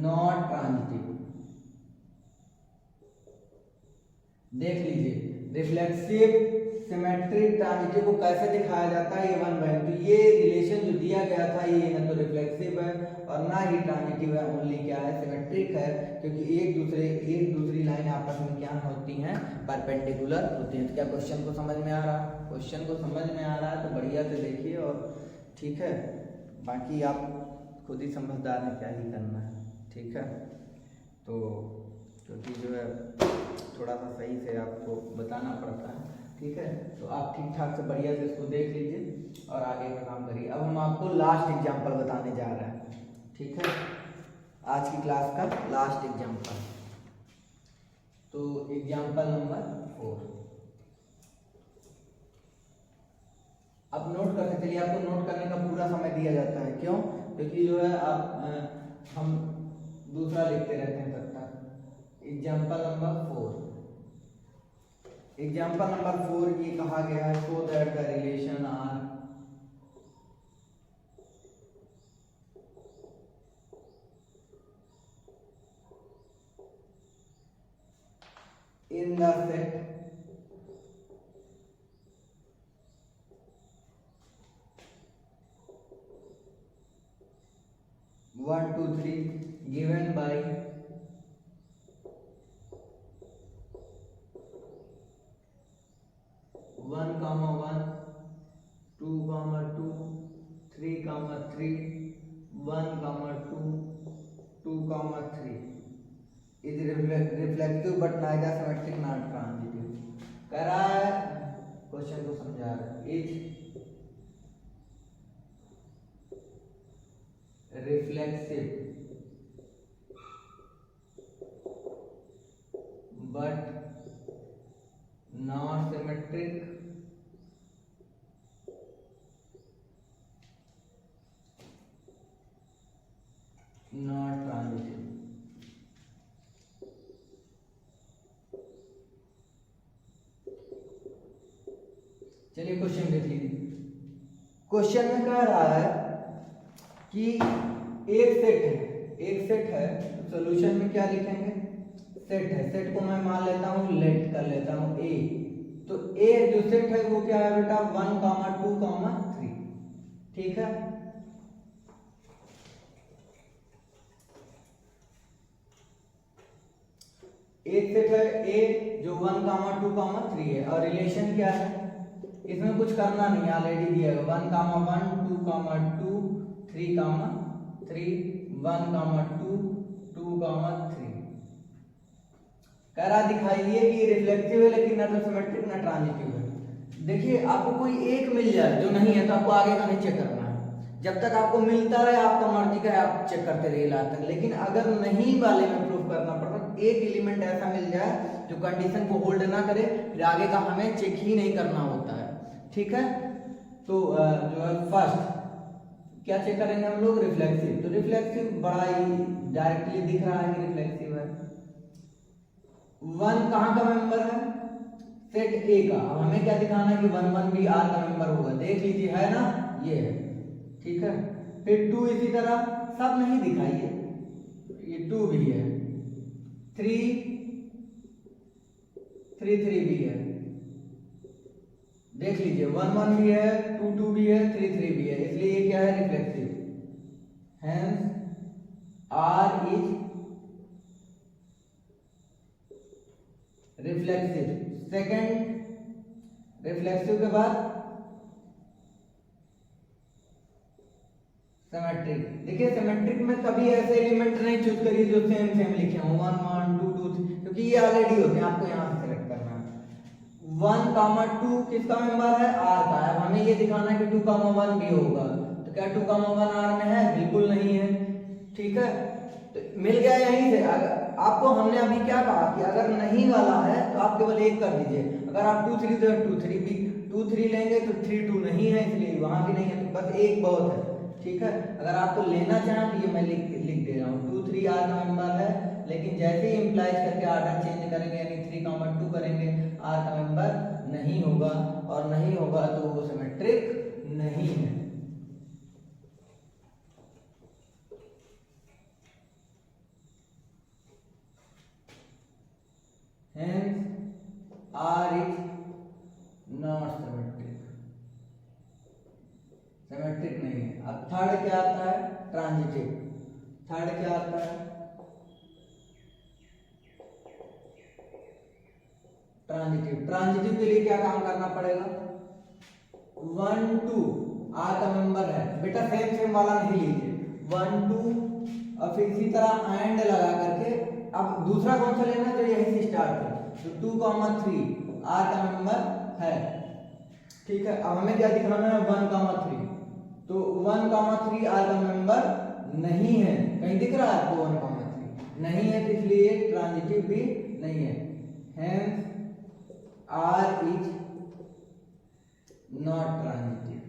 not transitive. देख लीजिए रिफ्लेक्सिव, सिमेट्रिक, ट्रांजिटिव को कैसे दिखाया जाता है, ये वन बाय। तो ये रिलेशन जो दिया गया था ये ना तो रिफ्लेक्सिव है और ना ही ट्रांजिटिव है, ओनली क्या है, सिमेट्रिक है। क्योंकि एक दूसरी लाइन आपस में क्या होती हैं, परपेंडिकुलर होती हैं। तो क्या क्वेश्चन को समझ में आ रहा है? क्वेश्चन को समझ में आ रहा है तो बढ़िया से देखिए, और ठीक है, बाकी आप खुद ही समझदार हैं, क्या ही करना है, ठीक है। तो क्योंकि जो है थोड़ा सा सही से आपको बताना पड़ता है, ठीक है। तो आप ठीक ठाक से बढ़िया से इसको देख लीजिए और आगे का काम करिए। अब हम आपको लास्ट एग्जाम्पल बताने जा रहे हैं, ठीक है, आज की क्लास का लास्ट एग्जाम्पल। तो एग्जाम्पल नंबर 4 अब नोट करते चलिए। आपको नोट करने का पूरा समय दिया जाता है, क्यों? क्योंकि जो है आप हम दूसरा लिखते रहते हैं तब तक। एग्जाम्पल नंबर 4, एग्जाम्पल नंबर 4 ये कहा गया है, show that the relation R in the set one, two, three given by one comma one, 2 comma 2, 3 comma 3, 1 comma 2, 2 comma 3 is reflective but neither symmetric nor transitive। कह रहा है, question को समझा रहा है, is reflexive but not symmetric not transitive। चलिए question देख लीजिए। क्वेश्चन में कह रहा है कि एक सेट है तो सॉल्यूशन में क्या लिखेंगे, सेट है, सेट को मैं मान लेता हूँ, लेट कर लेता हूँ ए। तो ए जो सेट है वो क्या है बेटा 1, 2, 3, ठीक है। एक सेट है ए जो 1, 2, 3 है और रिलेशन क्या है, इसमें कुछ करना नहीं, ऑलरेडी दिया है 1, 1, 2, 2, 3, 3, 1, 2, 2, 3। कह रहा दिखाइए कि रिफ्लेक्टिव है लेकिन ना तो सिमेट्रिक ना ट्रांजिटिव है। देखिए आपको कोई एक मिल जाए जो नहीं है तो आपको आगे का नहीं चेक करना है, जब तक आपको मिलता रहे आपका मर्जी का आप चेक करते रहिए लास्ट तक। लेकिन अगर नहीं वाले में प्रूफ करना पड़ता, एक एलिमेंट ऐसा मिल जाए जो कंडीशन को होल्ड ना करे, फिर आगे का हमें चेक ही नहीं करना होता है, ठीक है। तो जो है फर्स्ट क्या चेक करेंगे हम लोग, रिफ्लेक्सिव। तो रिफ्लेक्सिव बड़ा ही डायरेक्टली दिख रहा है कि रिफ्लेक्सिव है। 1 कहाँ का मेंबर है, सेट ए का। अब हमें क्या दिखाना है कि 1, 1 भी आर का मेंबर होगा, देख लीजिए है ना, ये है, ठीक है। फिर 2 इसी तरह, सब नहीं दिखाइए, ये 2 भी है, 3 भी है, देख लीजिए 1, 1 भी है, 2, 2 भी है, 3, 3 भी है, इसलिए ये क्या है reflexive. Hence R is reflexive. Second reflexive के बाद सिमेट्रिक। देखिए सिमेट्रिक में कभी ऐसे एलिमेंट नहीं चूज करिए जो सेम लिखे हों 1, 1, 2, 2, 3, क्योंकि ये ऑलरेडी होते हैं, आपको यहाँ से सेलेक्ट करना है। 1, 2 किसका मेंबर है, आर का। अब हमें ये दिखाना है कि 2, 1 भी होगा, तो क्या 2, 1 आर में है, बिल्कुल नहीं है, ठीक है। तो मिल गया यहीं से। अगर आपको हमने अभी क्या कहा कि अगर नहीं वाला है तो आप केवल एक कर दीजिए, अगर आप 2, 3 तो 2, 3 भी 2, 3 लेंगे तो 3, 2 नहीं है, इसलिए वहां भी नहीं है, तो बस एक बहुत है, ठीक है। अगर आपको लेना चाहें तो ये मैं लिख दे रहा हूँ 2, 3 आर का मेंबर है, लेकिन जैसे ही इंप्लाइज करके ऑर्डर चेंज करेंगे यानी 3, 2 करेंगे, आर का मेंबर नहीं होगा, और नहीं होगा तो वो सिमेट्रिक नहीं है। Hence R is not symmetric, symmetric नहीं है। अब थर्ड क्या आता है, ट्रांजिटिव। थर्ड क्या आता है, ट्रांजिटिव। ट्रांजिटिव के लिए क्या काम करना पड़ेगा, 1, 2 आर का मेंबर है बेटा, सेम वाला नहीं लीजिए, 1, 2 और फिर इसी तरह एंड लगा करके। अब दूसरा कौन सा लेना है, जो यहीं से स्टार्ट है, तो 2, 3 आर का मेंबर है, ठीक है। अब हमें क्या दिखाना है 1, 3, तो 1, 3 आर का मेंबर नहीं है, कहीं दिख रहा है आपको 1, 3 नहीं है, तो इसलिए ट्रांजिटिव भी नहीं है। Hence R is not transitive,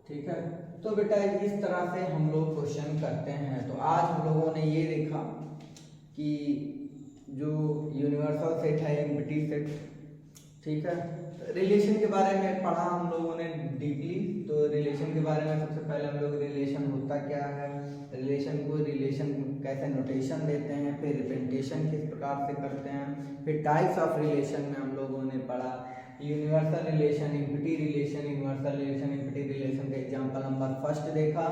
ठीक है। तो बेटा इस तरह से हम लोग क्वेश्चन करते हैं। तो आज हम लोगों ने ये देखा कि जो यूनिवर्सल सेट है एम्प्टी सेट, ठीक है। रिलेशन के बारे में पढ़ा हम लोगों ने डीपली। तो रिलेशन के बारे में सबसे पहले हम लोग रिलेशन होता क्या है, रिलेशन कैसे नोटेशन देते हैं, फिर रिप्रेजेंटेशन किस प्रकार से करते हैं, फिर टाइप्स ऑफ रिलेशन में हम लोगों ने पढ़ा universal relation, empty relation, universal relation, empty relation का एग्जांपल नंबर फर्स्ट देखा।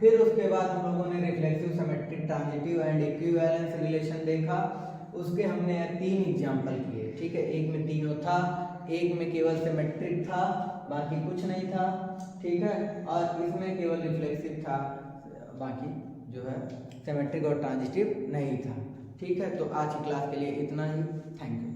फिर उसके बाद हम लोगों ने reflexive, symmetric, transitive and equivalence relation देखा। उसके हमने 3 एग्जांपल किए, ठीक है। एक में तीनों था, एक में केवल सिमेट्रिक था, बाकी कुछ नहीं था, ठीक है। और इसमें केवल रिफ्लेक्सिव था, बाकी जो है सिमेट्रिक और ट्रांजिटिव नहीं था, ठीक है। तो आज की क्लास के लिए इतना ही, थैंक यू।